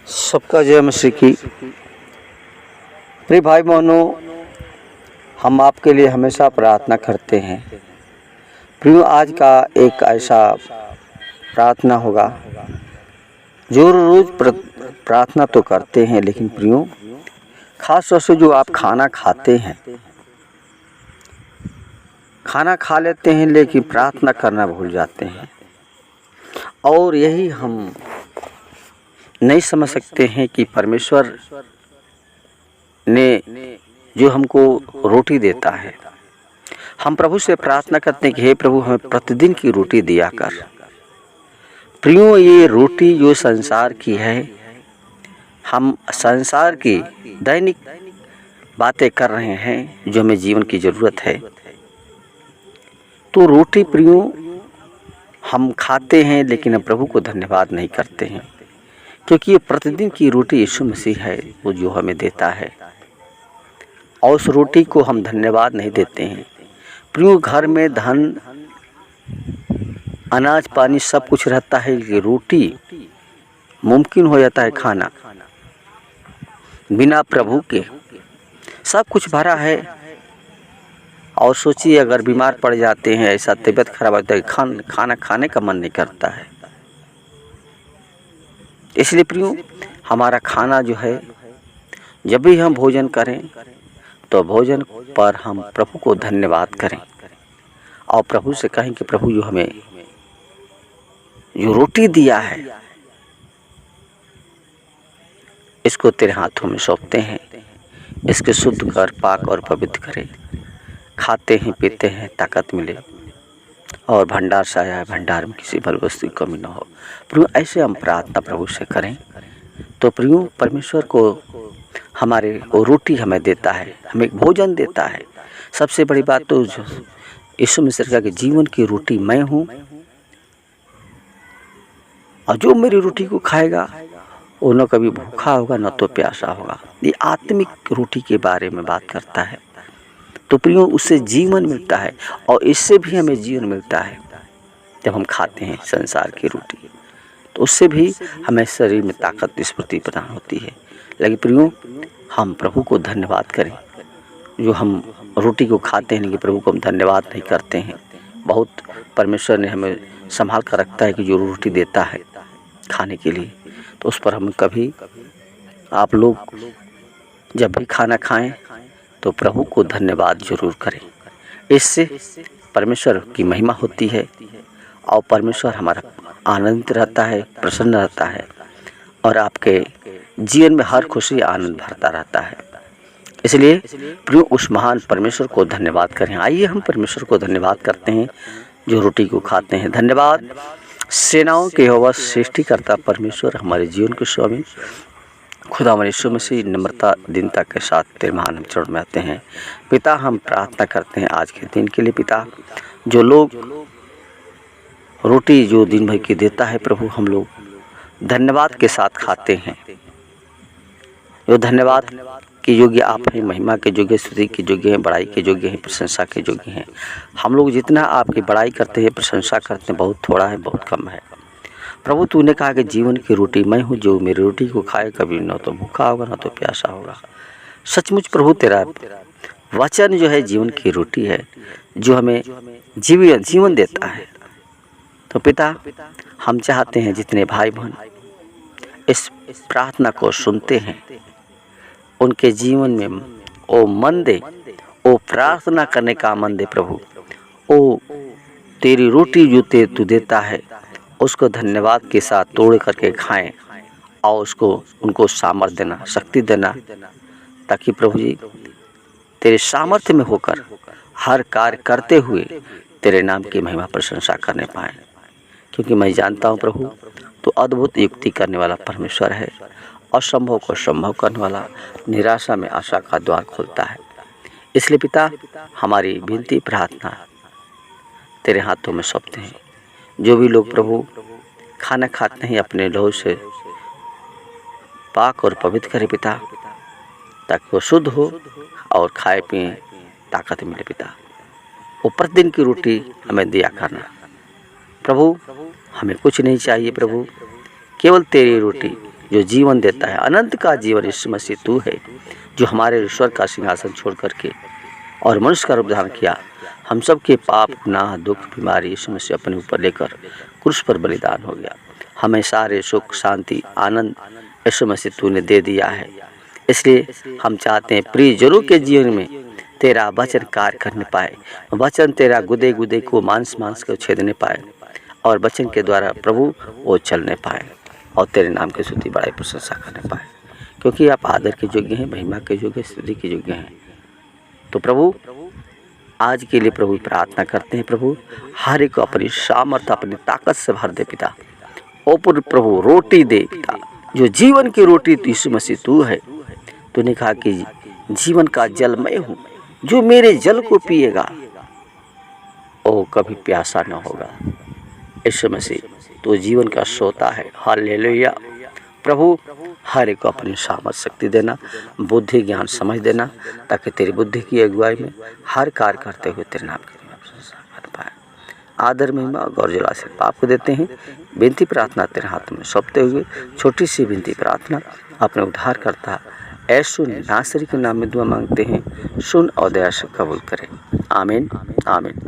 सबका जय मसीह की। प्रिय भाई बहनों, हम आपके लिए हमेशा प्रार्थना करते हैं। प्रियो, आज का एक ऐसा प्रार्थना होगा जो रोज प्रार्थना तो करते हैं, लेकिन प्रियो खास तौर से जो आप खाना खाते हैं, खाना खा लेते हैं लेकिन प्रार्थना करना भूल जाते हैं। और यही हम नहीं समझ सकते हैं कि परमेश्वर ने जो हमको रोटी देता है, हम प्रभु से प्रार्थना करते हैं कि हे प्रभु, हमें प्रतिदिन की रोटी दिया कर। प्रियो, ये रोटी जो संसार की है, हम संसार की दैनिक बातें कर रहे हैं जो हमें जीवन की ज़रूरत है। तो रोटी प्रियो हम खाते हैं, लेकिन हम प्रभु को धन्यवाद नहीं करते हैं, क्योंकि ये प्रतिदिन की रोटी यीशु मसीह है, वो जो हमें देता है, और उस रोटी को हम धन्यवाद नहीं देते हैं। प्रियो, घर में धन, अनाज पानी सब कुछ रहता है, ये रोटी मुमकिन हो जाता है खाना बिना प्रभु के। सब कुछ भरा है, और सोचिए अगर बीमार पड़ जाते हैं, ऐसा तबीयत खराब होता है, खाना खाने का मन नहीं करता है। इसलिए प्रियो, हमारा खाना जो है, जब भी हम भोजन करें तो भोजन पर हम प्रभु को धन्यवाद करें और प्रभु से कहें कि प्रभु, जो हमें जो रोटी दिया है, इसको तेरे हाथों में सौंपते हैं। इसके शुद्ध कर, पाक और पवित्र करे। खाते हैं, पीते हैं, ताकत मिले, और भंडार साया है, भंडार में किसी भल वस्तु की कमी न हो। प्रियो, ऐसे हम प्रार्थना प्रभु से करें तो प्रियो, परमेश्वर को हमारे वो रोटी हमें देता है, हमें एक भोजन देता है। सबसे बड़ी बात तो यीशु मसीह के जीवन की रोटी मैं हूँ, और जो मेरी रोटी को खाएगा वो न कभी भूखा होगा न तो प्यासा होगा। ये आत्मिक रोटी के बारे में बात करता है। तो प्रियो, उससे जीवन मिलता है, और इससे भी हमें जीवन मिलता है। जब हम खाते हैं संसार की रोटी, तो उससे भी हमें शरीर में ताकत, स्फूर्ति प्रदान होती है। लेकिन प्रियो, हम प्रभु को धन्यवाद करें। जो हम रोटी को खाते हैं, लेकिन प्रभु को हम धन्यवाद नहीं करते हैं। बहुत परमेश्वर ने हमें संभाल कर रखता है कि जो रोटी देता है खाने के लिए, तो उस पर हम कभी, आप लोग जब भी खाना खाएं तो प्रभु को धन्यवाद जरूर करें। इससे परमेश्वर की महिमा होती है, और परमेश्वर हमारा आनंदित रहता है, प्रसन्न रहता है, और आपके जीवन में हर खुशी आनंद भरता रहता है। इसलिए प्रियो, उस महान परमेश्वर को धन्यवाद करें। आइए हम परमेश्वर को धन्यवाद करते हैं जो रोटी को खाते हैं। धन्यवाद सेनाओं के यहोवा, सृष्टिकर्ता परमेश्वर, हमारे जीवन के स्वामी खुदा हमारे यीशु मसीह, नम्रता दीनता के साथ तेरे महान चरण में आते हैं। पिता, हम प्रार्थना करते हैं आज के दिन के लिए। पिता, जो लोग रोटी जो दिन भर की देता है प्रभु, हम लोग धन्यवाद के साथ खाते हैं। जो धन्यवाद के योग्य आप हैं, महिमा के योग्य, स्तुति के योग्य हैं, बड़ाई के योग्य हैं, प्रशंसा के योग्य हैं। हम लोग जितना आपकी बड़ाई करते हैं, प्रशंसा करते हैं, बहुत थोड़ा है, बहुत कम है। प्रभु, तूने कहा कि जीवन की रोटी मैं हूँ, जो मेरी रोटी को खाए कभी न तो भूखा होगा न तो प्यासा होगा। सचमुच प्रभु, तेरा वचन जो है जीवन की रोटी है, जो हमें जीवन देता है। तो पिता, हम चाहते हैं जितने भाई बहन इस प्रार्थना को सुनते हैं, उनके जीवन में ओ मन दे, ओ प्रार्थना करने का मन दे प्रभु। ओ तेरी रोटी जो तू देता है, उसको धन्यवाद के साथ तोड़ करके खाएं, और उसको उनको सामर्थ्य देना, शक्ति देना, ताकि प्रभु जी तेरे सामर्थ्य में होकर हर कार्य करते हुए तेरे नाम की महिमा प्रशंसा करने पाएं। क्योंकि मैं जानता हूँ प्रभु, तो अद्भुत युक्ति करने वाला परमेश्वर है, असंभव को संभव करने वाला, निराशा में आशा का द्वार खोलता है। इसलिए पिता, हमारी विनती प्रार्थना तेरे हाथों में सौंपते हैं। जो भी लोग प्रभु खाना खाते हैं, अपने लहू से पाक और पवित्र करे पिता, ताकि वो शुद्ध हो और खाए पिए ताकत मिले पिता। वो प्रतिदिन की रोटी हमें दिया करना प्रभु। हमें कुछ नहीं चाहिए प्रभु, केवल तेरी रोटी जो जीवन देता है, अनंत का जीवन यीशु मसीह तू है, जो हमारे ईश्वर का सिंहासन छोड़ करके और मनुष्य का रूप धारण किया, हम सब के पाप, गुनाह, दुख, बीमारी यीशु मसीह अपने ऊपर लेकर क्रूस पर बलिदान हो गया। हमें सारे सुख, शांति, आनंद यीशु मसीह तूने दे दिया है। इसलिए हम चाहते हैं प्रिय जरूर के जीवन में तेरा वचन कार्य करने पाए, वचन तेरा गुदे गुदे को, मांस मांस को छेदने पाए, और वचन के द्वारा प्रभु वो चलने पाए और तेरे नाम की स्तुति बड़ाई प्रशंसा करने पाए, क्योंकि आप आदर के योग्य हैं, महिमा के योग्य, स्तुति के योग्य हैं। तो प्रभु आज के लिए प्रभु प्रार्थना करते हैं, प्रभु हर एक को अपनी सामर्थ्य, अपनी ताकत से भर दे पिता। ओ प्रभु रोटी दे पिता, जो जीवन की रोटी यीशु मसीह तू है। तूने कहा कि जीवन का जल मैं हूँ, जो मेरे जल को पिएगा वो कभी प्यासा न होगा। यीशु मसीह तो जीवन का सोता है। हालेलुया। प्रभु हर एक को अपनी सामर्थ शक्ति देना, बुद्धि ज्ञान समझ देना, ताकि तेरी बुद्धि की अगुवाई में हर कार्य करते हुए तेरे नाम की कर पाए। आदर, महिमा और गौर जला से आपको देते हैं। विनती प्रार्थना तेरे हाथ में सौंपते हुए छोटी सी विनती प्रार्थना अपने उद्धार करता यीशु नासरी के नाम में दुआ मांगते हैं। सुन और दया से कबूल करें। आमीन, आमीन।